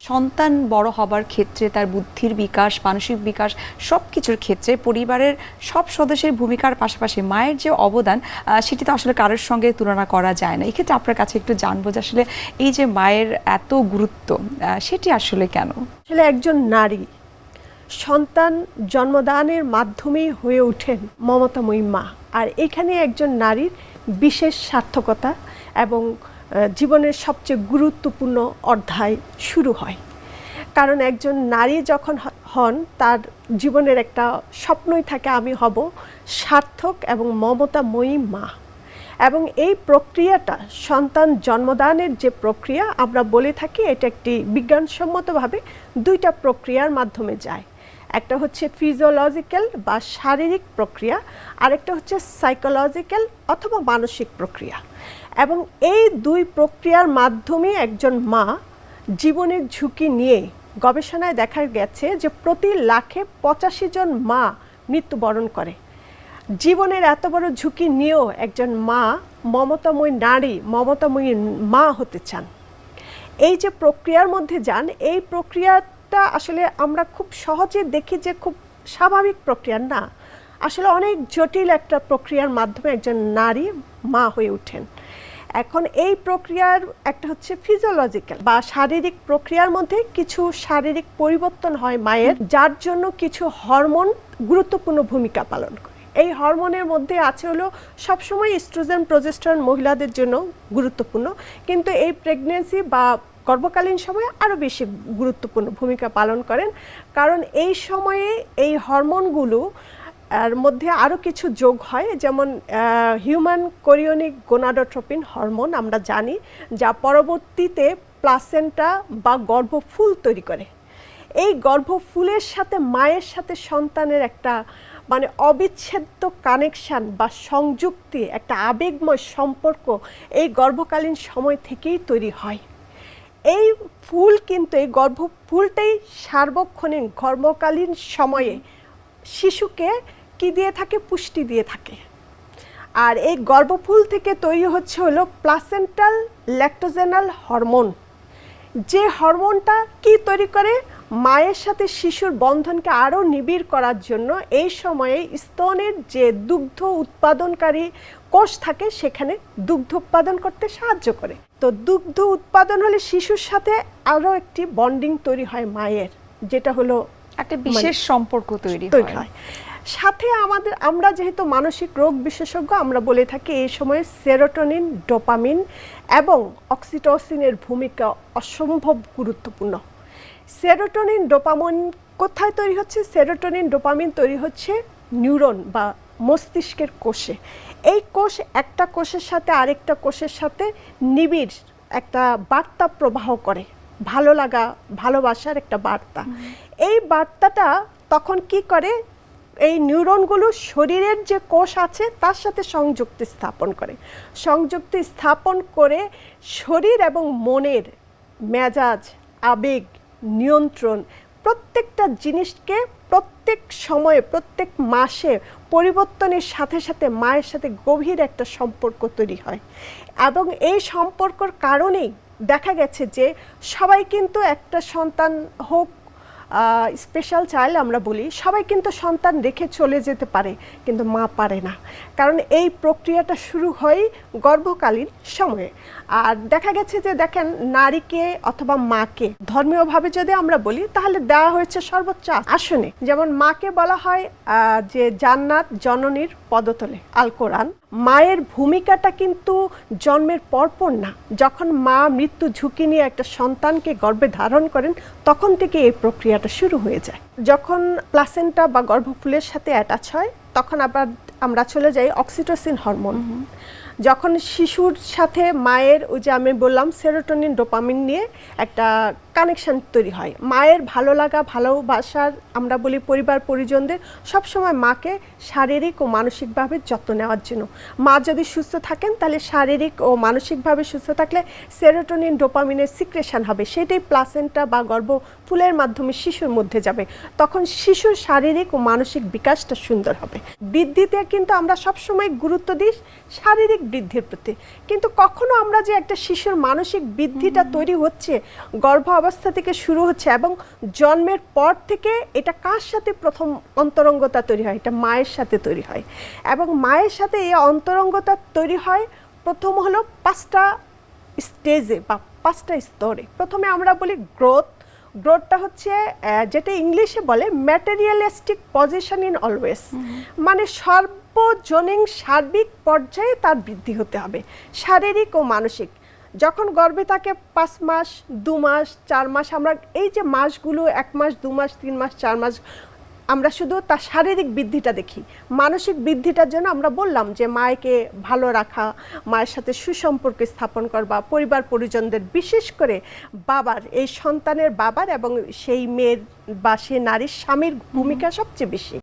সন্তান বড় হবার ক্ষেত্রে তার বুদ্ধির বিকাশ, মানসিক বিকাশ সব কিছুর ক্ষেত্রে পরিবারের সব সদস্যের ভূমিকার পাশাপাশি মায়ের যে অবদান সেটি তো আসলে কারোর সঙ্গে তুলনা করা যায় না। এক্ষেত্রে আপনার কাছে একটু জানবো যে আসলে এই যে মায়ের এত গুরুত্ব সেটি আসলে কেন? আসলে একজন নারী সন্তান জন্মদানের মাধ্যমেই হয়ে ওঠেন মমতাময়ী মা। আর এখানে একজন নারীর বিশেষ সার্থকতা এবং জীবনের সবচেয়ে গুরুত্বপূর্ণ অধ্যায় শুরু হয়। কারণ একজন নারী যখন হন তার জীবনের একটা স্বপ্নই থাকে, আমি হব সার্থক এবং মমতাময়ী মা। এবং এই প্রক্রিয়াটা সন্তান জন্মদানের যে প্রক্রিয়া আমরা বলে থাকি, এটা একটি বিজ্ঞানসম্মতভাবে দুইটা প্রক্রিয়ার মাধ্যমে যায়। একটা হচ্ছে ফিজিওলজিক্যাল বা শারীরিক প্রক্রিয়া, আরেকটা হচ্ছে সাইকোলজিক্যাল অথবা মানসিক প্রক্রিয়া। এবং এই দুই প্রক্রিয়ার মাধ্যমে একজন মা জীবনের ঝুঁকি নিয়ে, গবেষণায় দেখা গেছে যে প্রতি লাখে 85 জন মা মৃত্যুবরণ করে। জীবনের এত বড় ঝুঁকি নিয়েও একজন মা মমতাময়ী নারী, মমতাময়ী মা হতে চান। এই যে প্রক্রিয়ার মধ্যে যান, এই প্রক্রিয়াটা আসলে আমরা খুব সহজে দেখি যে খুব স্বাভাবিক প্রক্রিয়া না, আসলে অনেক জটিল একটা প্রক্রিয়ার মাধ্যমে একজন নারী মা হয়ে ওঠেন। এখন এই প্রক্রিয়ার একটা হচ্ছে ফিজিওলজিক্যাল বা শারীরিক প্রক্রিয়ার মধ্যে কিছু শারীরিক পরিবর্তন হয় মায়ের, যার জন্য কিছু হরমোন গুরুত্বপূর্ণ ভূমিকা পালন করে। এই হরমোনের মধ্যে আছে হলো সবসময় ইস্ট্রোজেন, প্রজেস্টেরন মহিলাদের জন্য গুরুত্বপূর্ণ, কিন্তু এই প্রেগন্যান্সি বা গর্ভকালীন সময়ে আরও বেশি গুরুত্বপূর্ণ ভূমিকা পালন করেন। কারণ এই সময়ে এই হরমোনগুলো এর মধ্যে আরও কিছু যোগ হয়, যেমন হিউম্যান কোরিওনিক গোনাডোট্রপিন হরমোন আমরা জানি, যা পরবর্তীতে প্লাসেন্টা বা গর্ভফুল তৈরি করে। এই গর্ভফুলের সাথে মায়ের সাথে সন্তানের একটা মানে অবিচ্ছেদ্য কানেকশান বা সংযুক্তি, একটা আবেগময় সম্পর্ক এই গর্ভকালীন সময় থেকেই তৈরি হয়। এই ফুল কিন্তু এই গর্ভফুলটাই সার্বক্ষণিক গর্ভকালীন সময়ে শিশুকে কি দিয়ে থাকে? পুষ্টি দিয়ে থাকে। আর এই গর্ভফুল থেকে তৈরি হচ্ছে হলো প্লাসেন্টাল ল্যাক্টোজেনাল হরমোন, যে হরমোনটা কি তৈরি করে? মায়ের সাথে শিশুর বন্ধনকে আরও নিবিড় করার জন্য এই সময়ে স্তনের যে দুগ্ধ উৎপাদনকারী কোষ থাকে সেখানে দুগ্ধ উৎপাদন করতে সাহায্য করে। তো দুগ্ধ উৎপাদন হলে শিশুর সাথে আরও একটি বন্ডিং তৈরি হয় মায়ের, যেটা হলো একটা বিশেষ সম্পর্ক তৈরি হয়। সাথে আমরা যেহেতু মানসিক রোগ বিশেষজ্ঞ, আমরা বলে থাকি এই সময়ে সেরোটোনিন, ডোপামিন এবং অক্সিটোসিনের ভূমিকা অসম্ভব গুরুত্বপূর্ণ। সেরোটোনিন, ডোপামিন কোথায় তৈরি হচ্ছে? সেরোটোনিন, ডোপামিন তৈরি হচ্ছে নিউরন বা মস্তিষ্কের কোষে। এই কোষ একটা কোষের সাথে আরেকটা কোষের সাথে নিবিড় একটা বার্তা প্রবাহ করে, ভালো লাগা, ভালোবাসার একটা বার্তা। এই বার্তাটা তখন কি করে? এই নিউরনগুলো শরীরের যে কোষ আছে তার সাথে সংযুক্তি স্থাপন করে। সংযুক্তি স্থাপন করে শরীর এবং মনের মেজাজ, আবেগ, নিয়ন্ত্রণ প্রত্যেকটা জিনিসকে প্রত্যেক সময়ে, প্রত্যেক মাসে পরিবর্তনের সাথে সাথে মায়ের সাথে গভীর একটা সম্পর্ক তৈরি হয়। এবং এই সম্পর্কর কারণেই দেখা গেছে যে সবাই কিন্তু একটা সন্তান হোক, স্পেশাল চাইল্ড আমরা বলি, সবাই কিন্তু সন্তান রেখে চলে যেতে পারে, কিন্তু মা পারে না। কারণ এই প্রক্রিয়াটা শুরু হয় গর্ভকালীন সময়ে। আর দেখা গেছে যে দেখেন, নারীকে অথবা মাকে ধর্মীয়ভাবে যদি আমরা বলি তাহলে দেওয়া হয়েছে সর্বোচ্চ আসনে। যেমন মাকে বলা হয় যে জান্নাত জননীর পদতলে, আল কোরআন। মায়ের ভূমিকাটা কিন্তু জন্মের পরপর না, যখন মা মৃত্যু ঝুঁকি নিয়ে একটা সন্তানকে গর্ভে ধারণ করেন তখন থেকে এই প্রক্রিয়াটা শুরু হয়ে যায়। যখন প্লাসেন্টা বা গর্ভফুলের সাথে অ্যাটাচ হয় তখন আবার আমরা চলে যাই অক্সিটোসিন হরমোন। যখন শিশুর সাথে মায়ের, ওই যে আমি বললাম সেরোটোনিন, ডোপামিন নিয়ে একটা কানেকশান তৈরি হয়, মায়ের ভালো লাগা, ভালোবাসার, আমরা বলি পরিবার পরিজনদের সবসময় মাকে শারীরিক ও মানসিকভাবে যত্ন নেওয়ার জন্য। মা যদি সুস্থ থাকেন তাহলে শারীরিক ও মানসিকভাবে সুস্থ থাকলে সেরোটোনিন, ডোপামিনের সিক্রেশন হবে, সেটাই প্লাসেন্টা বা গর্ভফুলের মাধ্যমে শিশুর মধ্যে যাবে। তখন শিশুর শারীরিক ও মানসিক বিকাশটা সুন্দর হবে। বৃদ্ধিতে কিন্তু আমরা সবসময় গুরুত্ব দিই শারীরিক বৃদ্ধির প্রতি, কিন্তু কখনো আমরা যে একটা শিশুর মানসিক বৃদ্ধিটা তৈরি হচ্ছে গর্ভ গর্ভাবস্থা থেকে শুরু হচ্ছে এবং জন্মের পর থেকে এটা কার সাথে প্রথম অন্তরঙ্গতা তৈরি হয়? এটা মায়ের সাথে তৈরি হয় এবং মায়ের সাথে এই অন্তরঙ্গতা তৈরি হয় প্রথম হলো 5টা স্টেজে বা 5টা স্তরে। প্রথমে আমরা বলি গ্রোথটা হচ্ছে যেটা ইংলিশে বলে ম্যাটেরিয়ালিস্টিক পজিশন ইন অলওয়েজ, মানে সর্বজনীন সার্বিক পর্যায়ে তার বৃদ্ধি হতে হবে, শারীরিক ও মানসিক। যখন গর্ভে থাকে 5 মাস, 2 মাস, 4 মাস, আমরা এই যে মাসগুলো 1 মাস, 2 মাস, 3 মাস, 4 মাস, আমরা শুধু তার শারীরিক বৃদ্ধিটা দেখি। মানসিক বৃদ্ধিটার জন্য আমরা বললাম যে মাকে ভালো রাখা, মায়ের সাথে সুসম্পর্ক স্থাপন করবা, পরিবার পরিজনদের, বিশেষ করে বাবার, এই সন্তানের বাবার এবং সেই মেয়ের বা সে নারীর স্বামীর ভূমিকা সবচেয়ে বেশি।